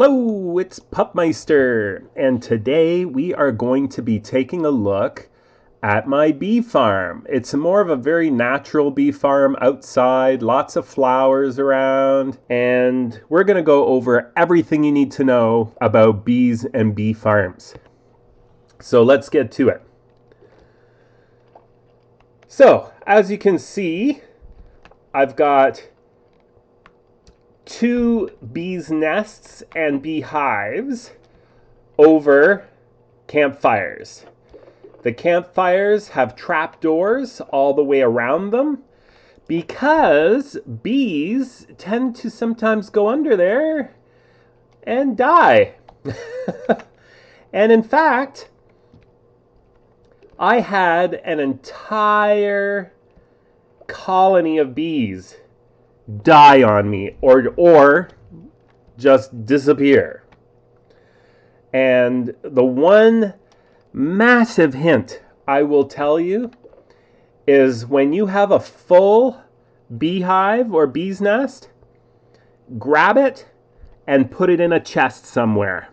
Hello, it's Pupmeister, and today we are going to be taking a look at my bee farm. It's more of a very natural bee farm outside, lots of flowers around, and we're going to go over everything you need to know about bees and bee farms. So let's get to it. So, as you can see, I've got two bees' nests and bee hives over campfires. The campfires have trapdoors all the way around them because bees tend to sometimes go under there and die. And in fact, I had an entire colony of bees die on me or just disappear. And the one massive hint I will tell you is when you have a full beehive or bee's nest, grab it and put it in a chest somewhere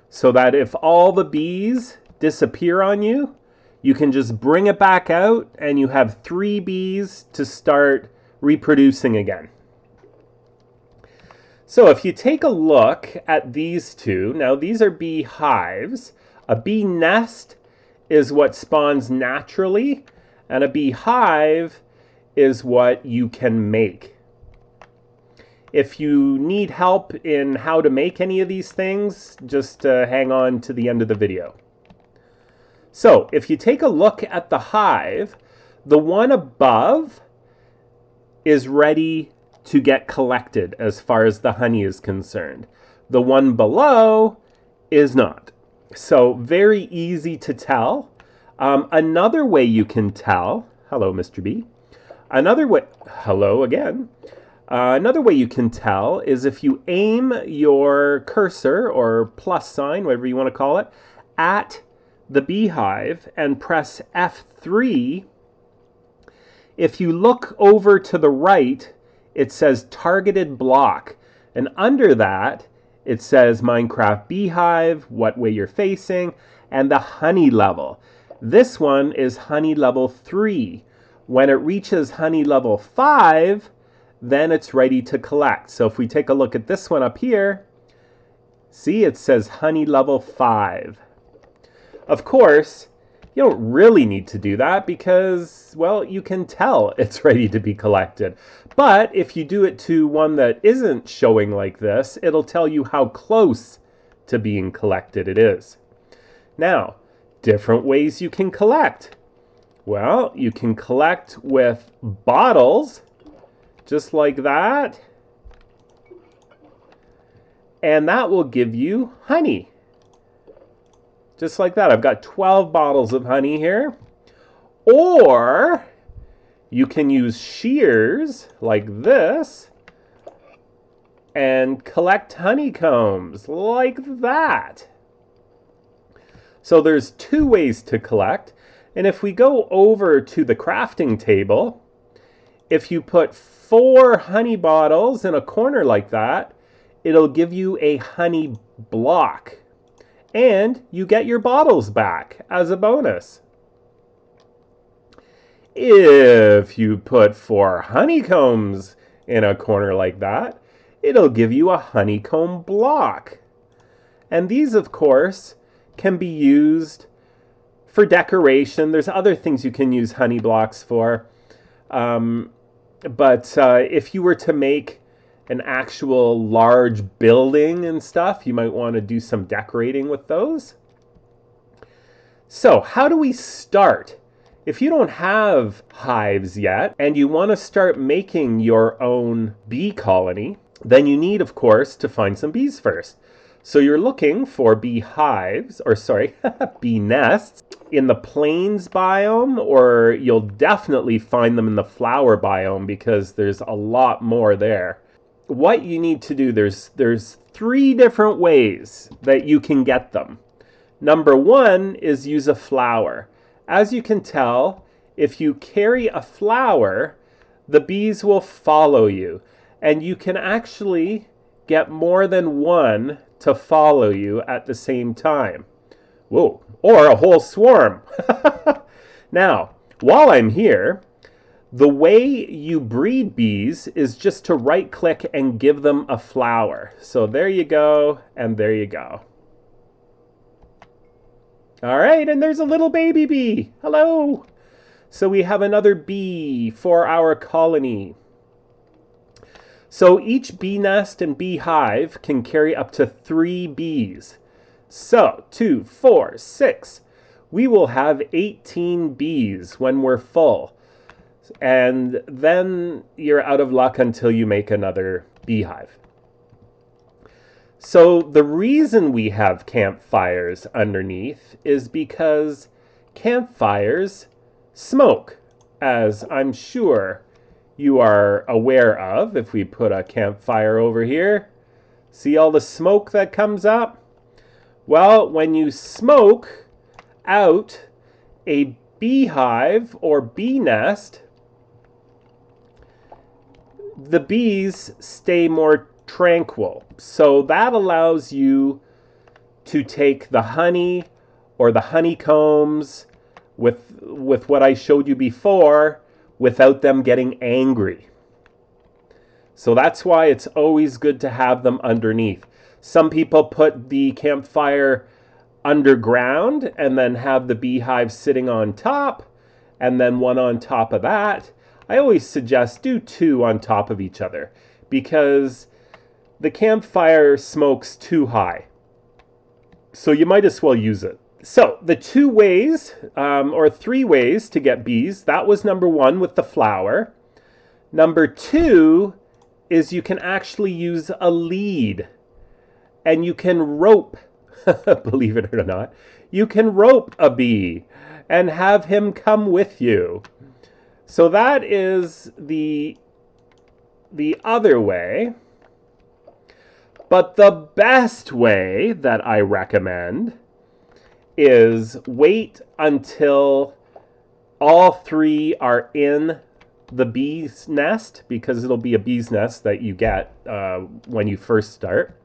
so that if all the bees disappear on you, you can just bring it back out and you have 3 bees to start reproducing again. So if you take a look at these two, now these are bee hives. A bee nest is what spawns naturally, and a bee hive is what you can make. If you need help in how to make any of these things, just hang on to the end of the video. So if you take a look at the hive, the one above is ready to get collected as far as the honey is concerned. The one below is not. So very easy to tell. Another way you can tell, hello Mr. Bee, hello again. Another way you can tell is if you aim your cursor or plus sign, whatever you want to call it, at the beehive and press F3. If you look over to the right, it says targeted block, and under that it says Minecraft Beehive, what way you're facing, and the honey level. This one is honey level 3. When it reaches honey level 5, then it's ready to collect. So if we take a look at this one up here, see, it says honey level 5. Of course, you don't really need to do that because, well, you can tell it's ready to be collected. But if you do it to one that isn't showing like this, it'll tell you how close to being collected it is. Now, different ways you can collect. Well, you can collect with bottles, just like that. And that will give you honey. Just like that. I've got 12 bottles of honey here. Or you can use shears like this and collect honeycombs like that. So there's 2 ways to collect. And if we go over to the crafting table, if you put 4 honey bottles in a corner like that, it'll give you a honey block. And you get your bottles back as a bonus. If you put 4 honeycombs in a corner like that, it'll give you a honeycomb block. And these, of course, can be used for decoration. There's other things you can use honey blocks for. But if you were to make an actual large building and stuff, you might want to do some decorating with those. So how do we start? If you don't have hives yet and you want to start making your own bee colony, then you need, of course, to find some bees first. So you're looking for bee hives, or sorry, bee nests in the plains biome, or you'll definitely find them in the flower biome because there's a lot more there. What you need to do, there's 3 different ways that you can get them. Number 1 is use a flower. As you can tell, if you carry a flower, the bees will follow you, and you can actually get more than one to follow you at the same time. Whoa, or a whole swarm. Now, while I'm here, the way you breed bees is just to right-click and give them a flower. So there you go, and there you go. All right, and there's a little baby bee. Hello. So we have another bee for our colony. So each bee nest and beehive can carry up to 3 bees. So 2, 4, 6. We will have 18 bees when we're full. And then you're out of luck until you make another beehive. So the reason we have campfires underneath is because campfires smoke, as I'm sure you are aware of. If we put a campfire over here, see all the smoke that comes up? Well, when you smoke out a beehive or bee nest, the bees stay more tranquil. So that allows you to take the honey or the honeycombs with what I showed you before without them getting angry. So that's why it's always good to have them underneath. Some people put the campfire underground and then have the beehive sitting on top and then one on top of that. I always suggest do 2 on top of each other because the campfire smoke's too high. So you might as well use it. So the 2 ways or 3 ways to get bees, that was number 1 with the flower. Number 2 is you can actually use a lead and you can rope, believe it or not, you can rope a bee and have him come with you. So that is the other way. But the best way that I recommend is wait until all 3 are in the bee's nest, because it'll be a bee's nest that you get when you first start.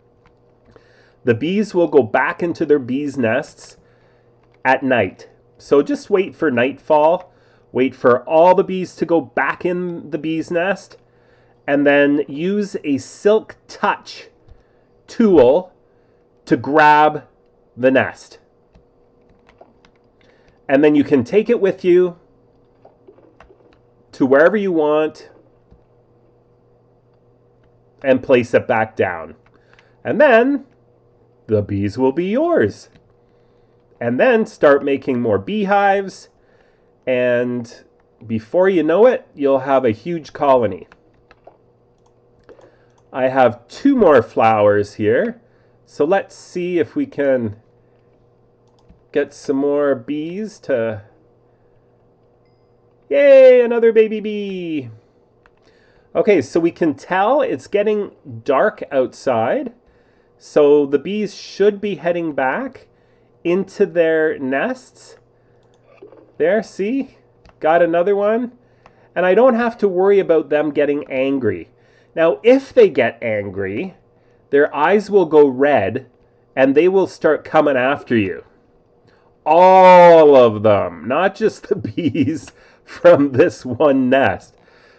The bees will go back into their bees' nests at night. So just wait for nightfall. Wait for all the bees to go back in the bee's nest. And then use a silk touch tool to grab the nest. And then you can take it with you to wherever you want and place it back down. And then the bees will be yours. And then start making more beehives, and before you know it, you'll have a huge colony. I have 2 more flowers here, so let's see if we can get some more bees to... Yay, another baby bee! Okay, so we can tell it's getting dark outside, so the bees should be heading back into their nests. There, see? Got another one. And I don't have to worry about them getting angry. Now, if they get angry, their eyes will go red and they will start coming after you. All of them, not just the bees from this one nest.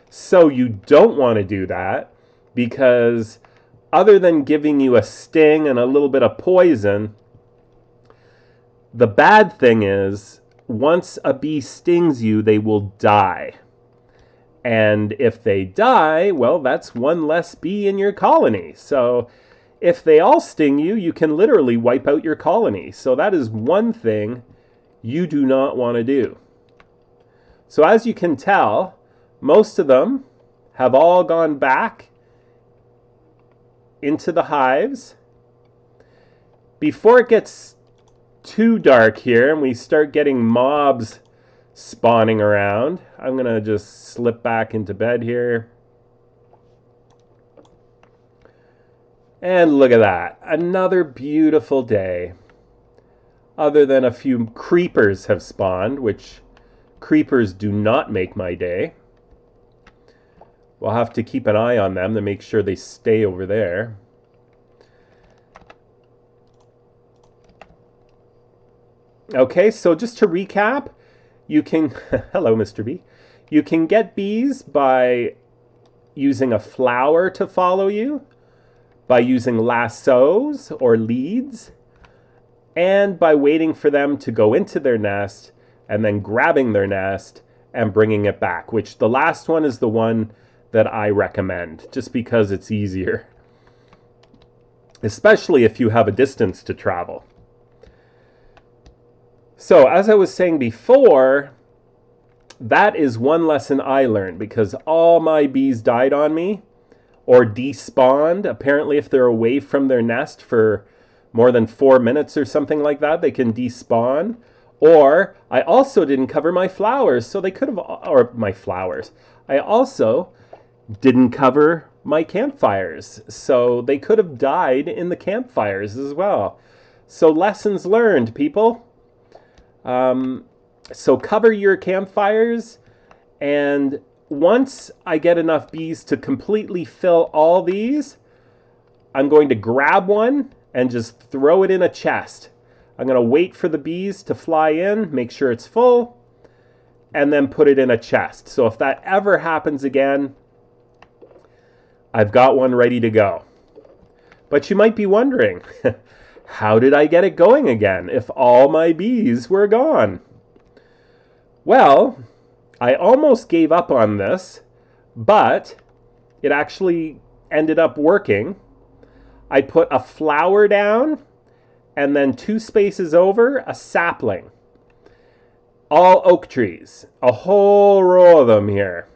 So you don't want to do that, because other than giving you a sting and a little bit of poison, the bad thing is once a bee stings you, they will die. And if they die, well, that's one less bee in your colony. So if they all sting you, you can literally wipe out your colony. So that is one thing you do not want to do. So as you can tell, most of them have all gone back into the hives. Before it gets too dark here and we start getting mobs spawning around, I'm going to just slip back into bed here. And look at that. Another beautiful day. Other than a few creepers have spawned, which creepers do not make my day. We'll have to keep an eye on them to make sure they stay over there. Okay, so just to recap, you can, hello, Mr. Bee. You can get bees by using a flower to follow you, by using lassos or leads, and by waiting for them to go into their nest and then grabbing their nest and bringing it back, which the last one is the one that I recommend just because it's easier, especially if you have a distance to travel. So as I was saying before, that is one lesson I learned because all my bees died on me or despawned. Apparently, if they're away from their nest for more than 4 minutes or something like that, they can despawn. Or I also didn't cover my flowers, so they could have, or my flowers. I also didn't cover my campfires, so they could have died in the campfires as well. So lessons learned, people. So cover your campfires, and once I get enough bees to completely fill all these, I'm going to grab one and just throw it in a chest. I'm going to wait for the bees to fly in, make sure it's full, and then put it in a chest. So if that ever happens again, I've got one ready to go. But you might be wondering, how did I get it going again if all my bees were gone? Well, I almost gave up on this, but it actually ended up working. I put a flower down and then 2 spaces over a sapling. All oak trees, a whole row of them here.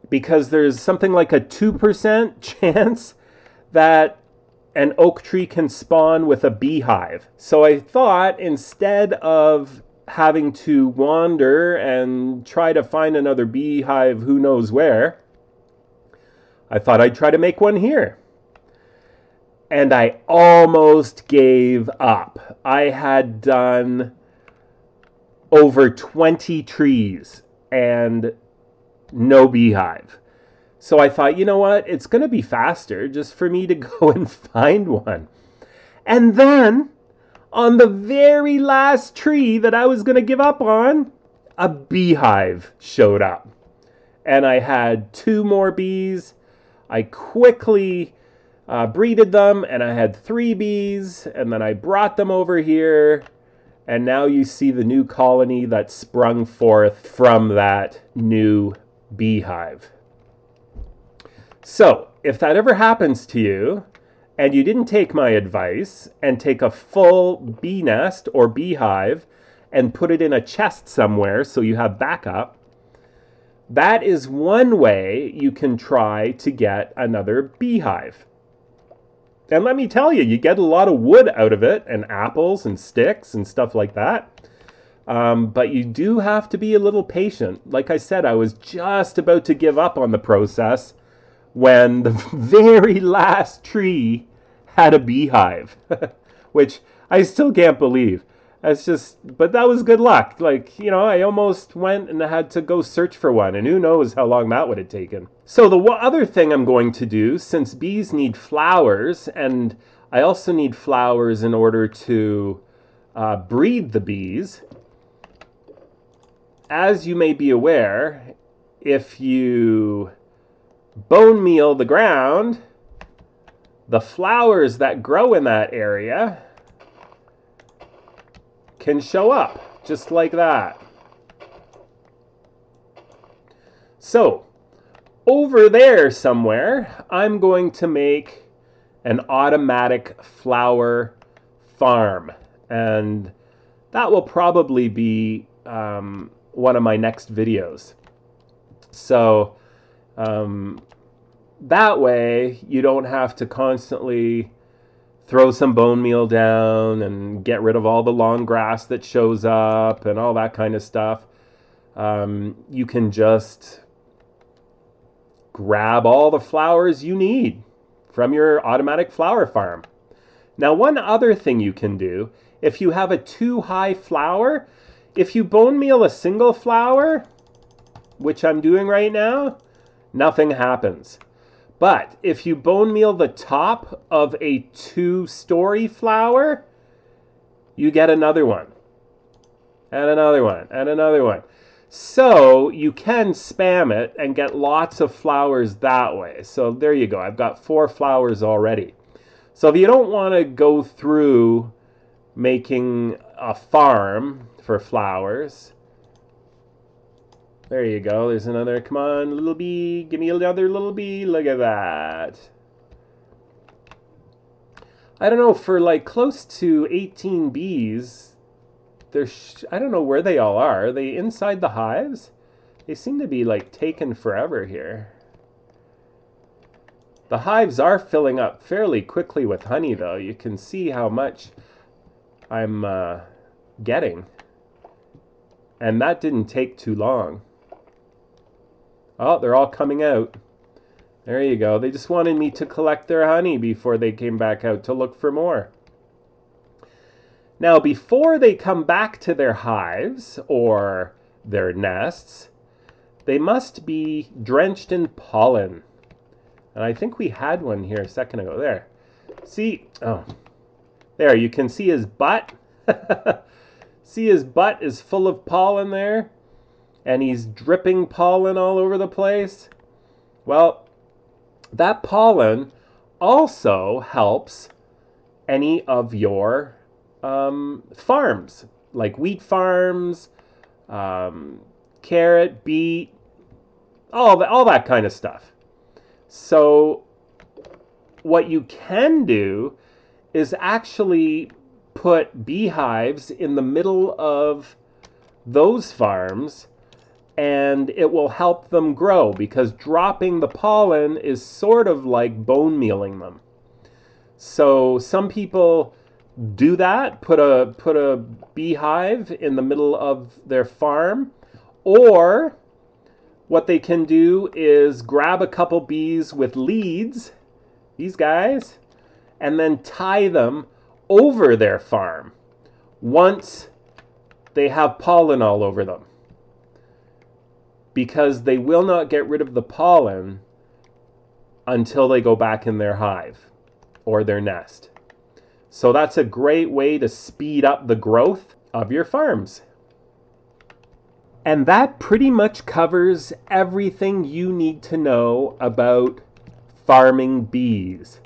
Because there's something like a 2% chance that an oak tree can spawn with a beehive. So I thought instead of having to wander and try to find another beehive who knows where, I thought I'd try to make one here. And I almost gave up. I had done over 20 trees and no beehive. So I thought, you know what? It's going to be faster just for me to go and find one. And then on the very last tree that I was going to give up on, a beehive showed up. And I had 2 more bees. I quickly breeded them, and I had 3 bees, and then I brought them over here, and now you see the new colony that sprung forth from that new beehive. So, if that ever happens to you, and you didn't take my advice and take a full bee nest or beehive and put it in a chest somewhere so you have backup, that is one way you can try to get another beehive. And let me tell you, you get a lot of wood out of it, and apples and sticks and stuff like that. But you do have to be a little patient. Like I said, I was just about to give up on the process when the very last tree had a beehive, which I still can't believe. But that was good luck. Like, you know, I almost went and had to go search for one, and who knows how long that would have taken. So the other thing I'm going to do, since bees need flowers, and I also need flowers in order to breed the bees, as you may be aware, if you bone meal the ground, the flowers that grow in that area can show up just like that. So over there somewhere, I'm going to make an automatic flower farm, and that will probably be one of my next videos. So that way you don't have to constantly throw some bone meal down and get rid of all the long grass that shows up and all that kind of stuff. You can just grab all the flowers you need from your automatic flower farm. Now, one other thing you can do, if you have a too high flower, if you bone meal a single flower, which I'm doing right now, nothing happens. But if you bone meal the top of a 2-story flower, you get another one. and another one, and another one. So you can spam it and get lots of flowers that way. So there you go. I've got 4 flowers already. So if you don't want to go through making a farm for flowers, there you go. There's another. Come on, little bee. Give me another little bee. Look at that. I don't know, for like close to 18 bees, I don't know where they all are. Are they inside the hives? They seem to be like taking forever here. The hives are filling up fairly quickly with honey, though. You can see how much I'm getting. And that didn't take too long. Oh, they're all coming out. There you go. They just wanted me to collect their honey before they came back out to look for more. Now, before they come back to their hives or their nests, they must be drenched in pollen. And I think we had one here a second ago. There. See? Oh. There, you can see his butt. See, his butt is full of pollen there. And he's dripping pollen all over the place. Well, that pollen also helps any of your farms, like wheat farms, carrot, beet, all that kind of stuff. So what you can do is actually put beehives in the middle of those farms, and it will help them grow, because dropping the pollen is sort of like bone mealing them. So some people do that, put a beehive in the middle of their farm, or what they can do is grab a couple bees with leads, these guys, and then tie them over their farm once they have pollen all over them, because they will not get rid of the pollen until they go back in their hive or their nest. So that's a great way to speed up the growth of your farms. And that pretty much covers everything you need to know about farming bees.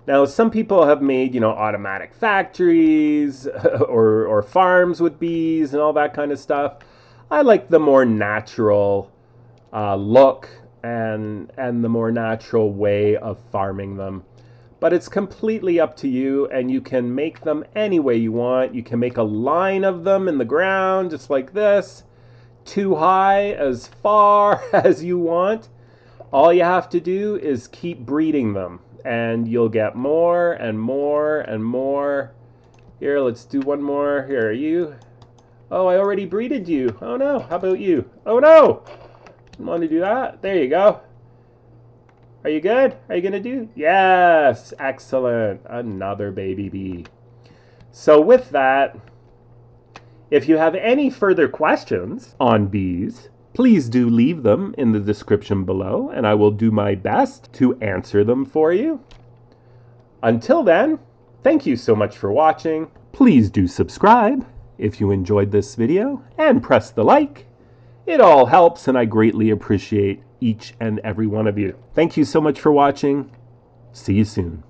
Now, some people have made, automatic factories or farms with bees and all that kind of stuff. I like the more natural look and the more natural way of farming them. But it's completely up to you, and you can make them any way you want. You can make a line of them in the ground, just like this, too high, as far as you want. All you have to do is keep breeding them, and you'll get more and more and more. Here, let's do one more. Here, you. Oh, I already breeded you. Oh no, how about you? Oh no! Didn't want to do that. There you go. Are you good? Are you gonna do? Yes, excellent. Another baby bee. So with that, if you have any further questions on bees, please do leave them in the description below, and I will do my best to answer them for you. Until then, thank you so much for watching. Please do subscribe if you enjoyed this video, and press the like. It all helps, and I greatly appreciate each and every one of you. Thank you so much for watching. See you soon.